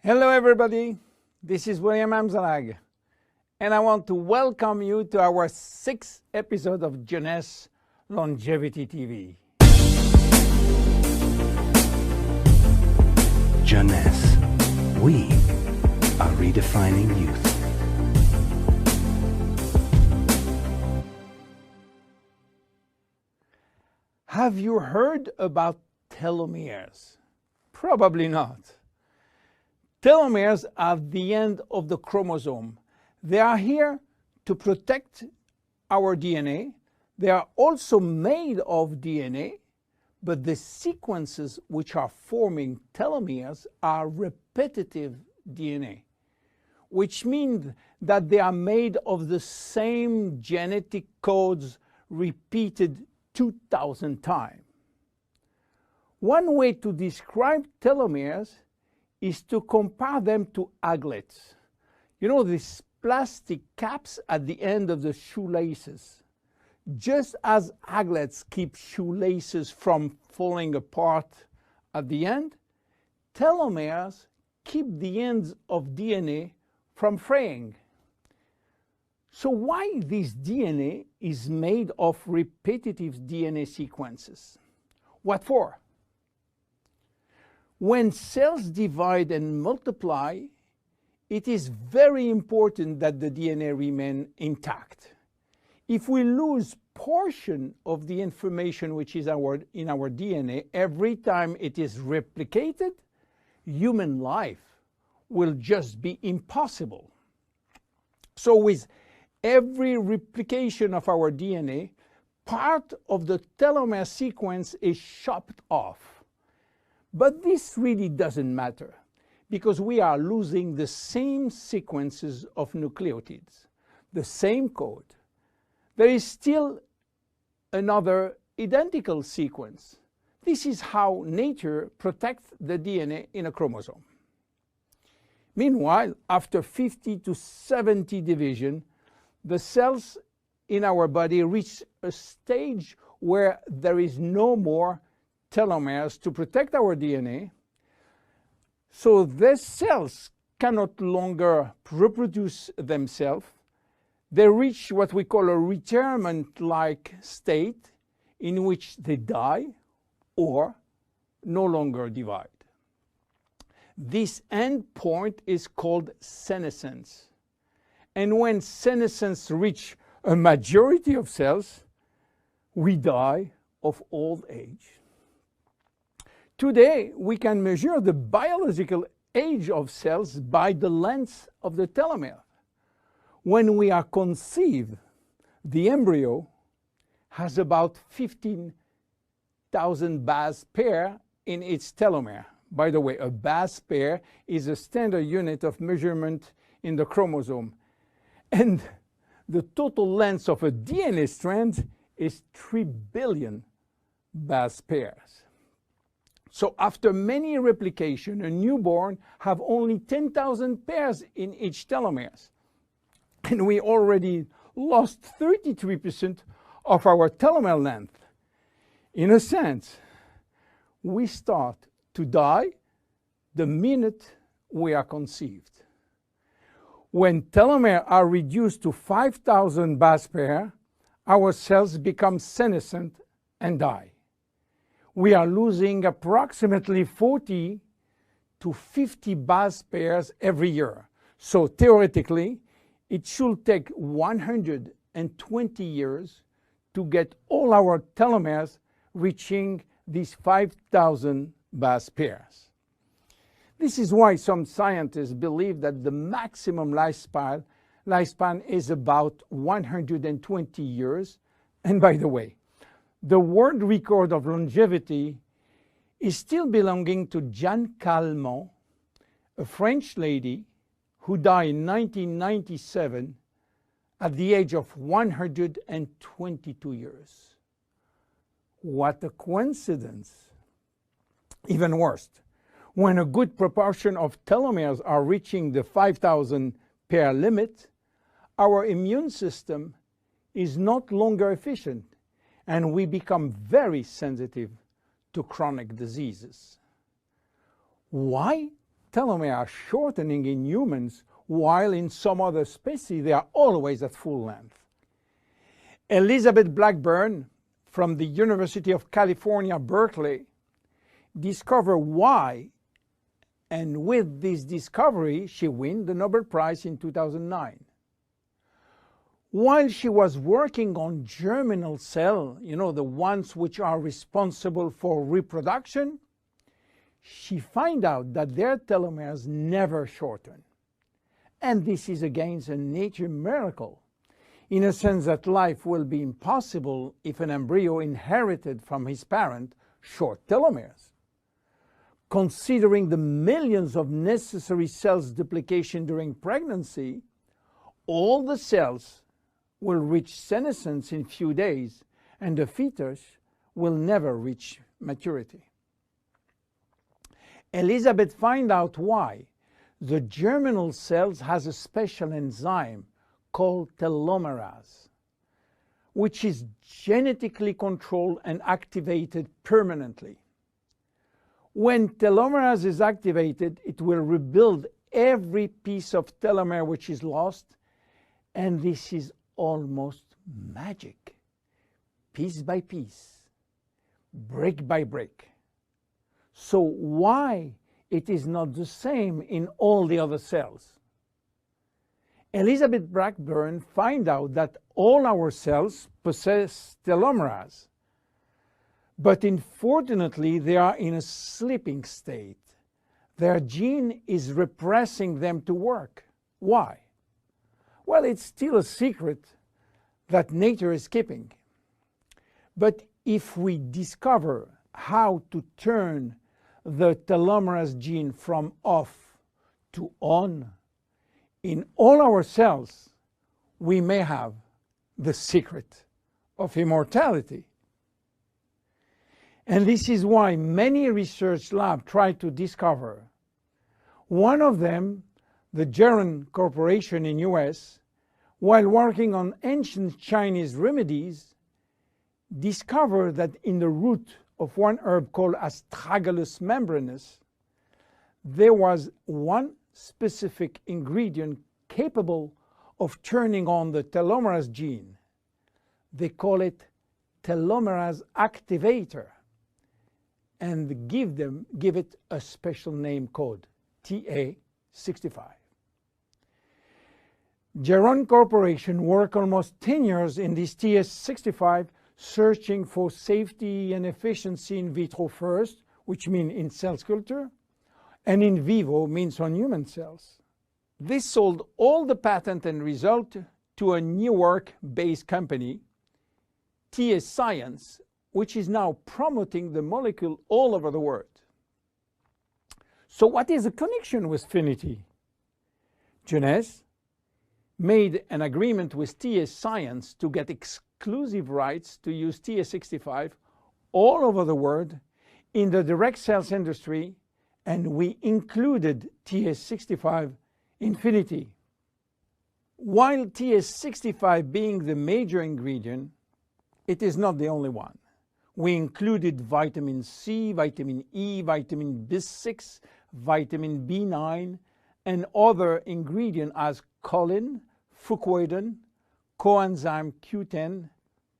Hello everybody, this is William Amzalag, and I want to welcome you to our 6th episode of Jeunesse Longevity TV. Jeunesse, we are redefining youth. Have you heard about telomeres? Probably not. Telomeres are the end of the chromosome. They are here to protect our DNA. They are also made of DNA, but the sequences which are forming telomeres are repetitive DNA, which means that they are made of the same genetic codes repeated 2,000 times. One way to describe telomeres is to compare them to aglets. You know, these plastic caps at the end of the shoelaces. Just as aglets keep shoelaces from falling apart at the end, telomeres keep the ends of DNA from fraying. So why this DNA is made of repetitive DNA sequences? What for? When cells divide and multiply, it is very important that the DNA remain intact. If we lose portion of the information which is in our DNA every time it is replicated, human life will just be impossible. So with every replication of our DNA, part of the telomere sequence is chopped off. But this really doesn't matter, because we are losing the same sequences of nucleotides, the same code. There is still another identical sequence. This is how nature protects the DNA in a chromosome. Meanwhile, after 50 to 70 division, the cells in our body reach a stage where there is no more telomeres to protect our DNA, so these cells cannot longer reproduce themselves. They reach what we call a retirement-like state in which they die or no longer divide. This end point is called senescence. And when senescence reaches a majority of cells, we die of old age. Today, we can measure the biological age of cells by the length of the telomere. When we are conceived, the embryo has about 15,000 base pair in its telomere. By the way, a base pair is a standard unit of measurement in the chromosome. And the total length of a DNA strand is 3 billion base pairs. So after many replications, a newborn have only 10,000 pairs in each telomeres. And we already lost 33% of our telomere length. In a sense, we start to die the minute we are conceived. When telomeres are reduced to 5,000 base pairs, our cells become senescent and die. We are losing approximately 40 to 50 base pairs every year. So theoretically, it should take 120 years to get all our telomeres reaching these 5,000 base pairs. This is why some scientists believe that the maximum lifespan is about 120 years. And by the way, the world record of longevity is still belonging to Jeanne Calment, a French lady who died in 1997 at the age of 122 years. What a coincidence! Even worse, when a good proportion of telomeres are reaching the 5,000 pair limit, our immune system is not longer efficient, and we become very sensitive to chronic diseases. Why telomeres are shortening in humans, while in some other species they are always at full length. Elizabeth Blackburn from the University of California, Berkeley, discovered why, and with this discovery she won the Nobel Prize in 2009. While she was working on germinal cells, the ones which are responsible for reproduction, she found out that their telomeres never shorten. And this is again a nature miracle, in a sense that life will be impossible if an embryo inherited from his parent short telomeres. Considering the millions of necessary cells duplication during pregnancy, all the cells will reach senescence in few days, and the fetus will never reach maturity. Elizabeth found out why. The germinal cells has a special enzyme called telomerase, which is genetically controlled and activated permanently. When telomerase is activated, it will rebuild every piece of telomere which is lost, and this is almost magic. Piece by piece, brick by brick. So why it is not the same in all the other cells? Elizabeth Blackburn found out that all our cells possess telomerase, but unfortunately they are in a sleeping state. Their gene is repressing them to work. Why? Well, it's still a secret that nature is keeping. But if we discover how to turn the telomerase gene from off to on in all our cells, we may have the secret of immortality. And this is why many research labs try to discover. One of them, the Geron Corporation in US, while working on ancient Chinese remedies, discovered that in the root of one herb called Astragalus membranus, there was one specific ingredient capable of turning on the telomerase gene. They call it telomerase activator, and give it a special name code, TA65. Geron Corporation worked almost 10 years in this TA65, searching for safety and efficiency in vitro first, which means in cell culture, and in vivo means on human cells. This sold all the patent and result to a New York-based company, TA Science, which is now promoting the molecule all over the world. So what is the connection with Finity? Jeunesse made an agreement with TA Science to get exclusive rights to use TA65 all over the world in the direct cells industry, and we included TA65 in Finity. While TA65 being the major ingredient, it is not the only one. We included vitamin C, vitamin E, vitamin B6, vitamin B9, and other ingredients as choline, fucoidan, coenzyme Q10,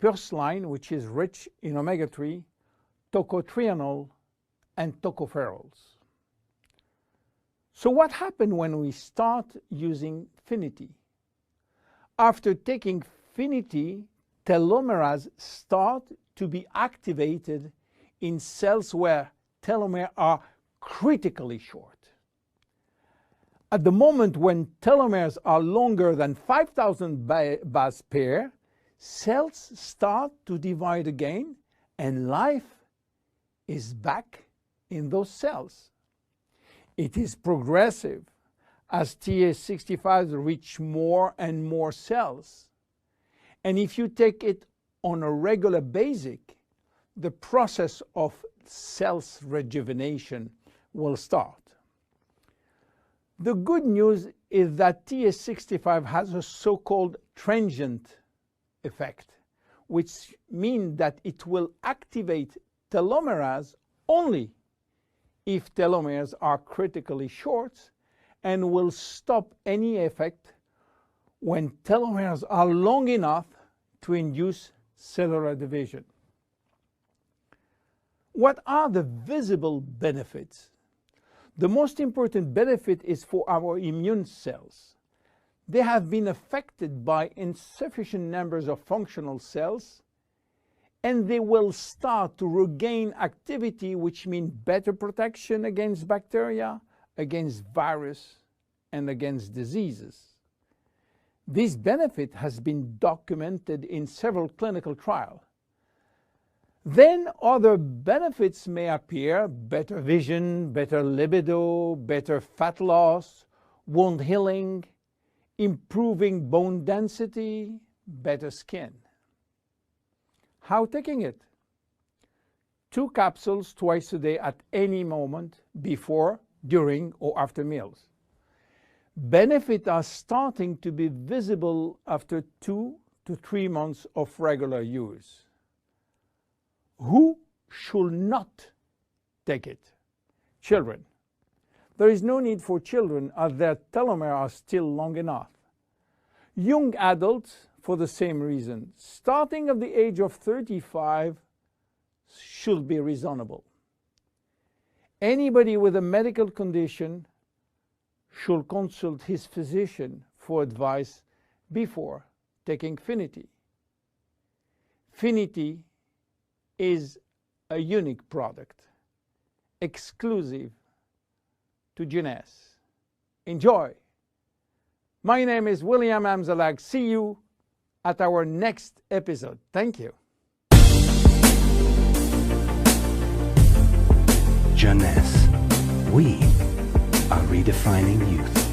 purslane, which is rich in omega-3, tocotrienol, and tocopherols. So what happened when we start using Finity? After taking Finity, telomerase start to be activated in cells where telomeres are critically short. At the moment when telomeres are longer than 5,000 base pair, cells start to divide again, and life is back in those cells. It is progressive as TA65 reach more and more cells. And if you take it on a regular basis, the process of cells rejuvenation will start. The good news is that TA65 has a so-called transient effect, which means that it will activate telomerase only if telomeres are critically short and will stop any effect when telomeres are long enough to induce cellular division. What are the visible benefits? The most important benefit is for our immune cells. They have been affected by insufficient numbers of functional cells, and they will start to regain activity, which means better protection against bacteria, against virus, and against diseases. This benefit has been documented in several clinical trials. Then other benefits may appear: better vision, better libido, better fat loss, wound healing, improving bone density, better skin. How taking it? 2 capsules twice a day at any moment, before, during, or after meals. Benefits are starting to be visible after 2 to 3 months of regular use. Who should not take it? Children. There is no need for children, as their telomeres are still long enough. Young adults, for the same reason, starting at the age of 35, should be reasonable. Anybody with a medical condition should consult his physician for advice before taking Finity. Finity is a unique product, exclusive to Jeunesse. Enjoy! My name is William Amzalag. See you at our next episode. Thank you. Jeunesse. We are redefining youth.